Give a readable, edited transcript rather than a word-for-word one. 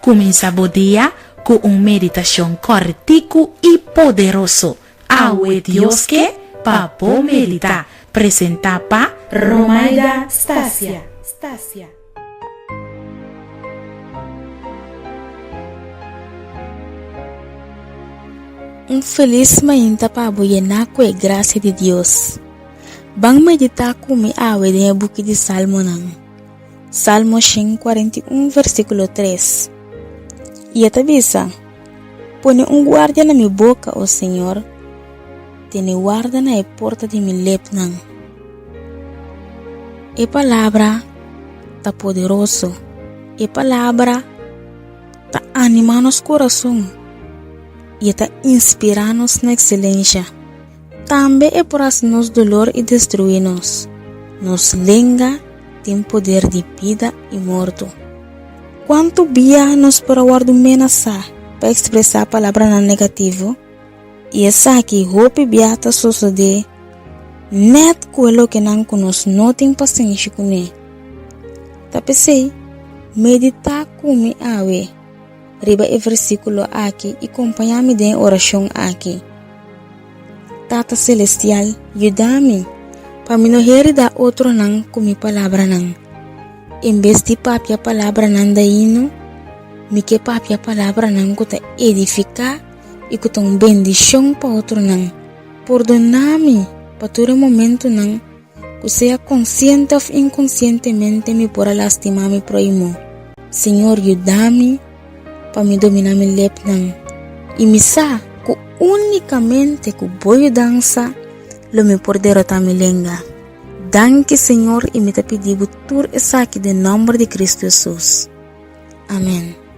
Comenzamos día con una meditación cortico y poderoso. Awe Dios que papo medita. Presenta pa Romaida Stasia. Um feliz manhã para aboiar com a graça de Deus. Vamos meditar com me awe de book de Salmo nan. Salmo 141, versículo 3. E a tabisa, põe guarda na minha boca, ó Senhor, tem guarda na porta de minha lep nan. E palavra tá poderoso, e palavra tá anima nos coração, e tá inspira-nos na excelência. Também é por as nos dolor e destruir-nos. Nos lenga tem poder de vida e morto. Quanto bia nos para guardar menaça para expressar a palavra na negativo, e essa aqui roupa biata sucede, net quello que não conosco não tem paciência com ele. Tapesei, meditar com me awe, riba e versículo aqui e acompanhar-me de oração aqui. Tata Celestial, ajuda-me para me não heredar outro não com minha palavra não. Em vez de papia palavra não daí, me que papia palavra não que te edificar e que te bendição para outro não. Perdona-me para todo momento não, que seja consciente ou inconscientemente me por lastimar me próximo. Senhor, ajuda-me para me dominar me lep não. E me sa que unicamente que boa dança lo me por derrotar me lenga. Danke Senhor e me te pedi por tudo isso aqui de nome de Cristo Jesus. Amém.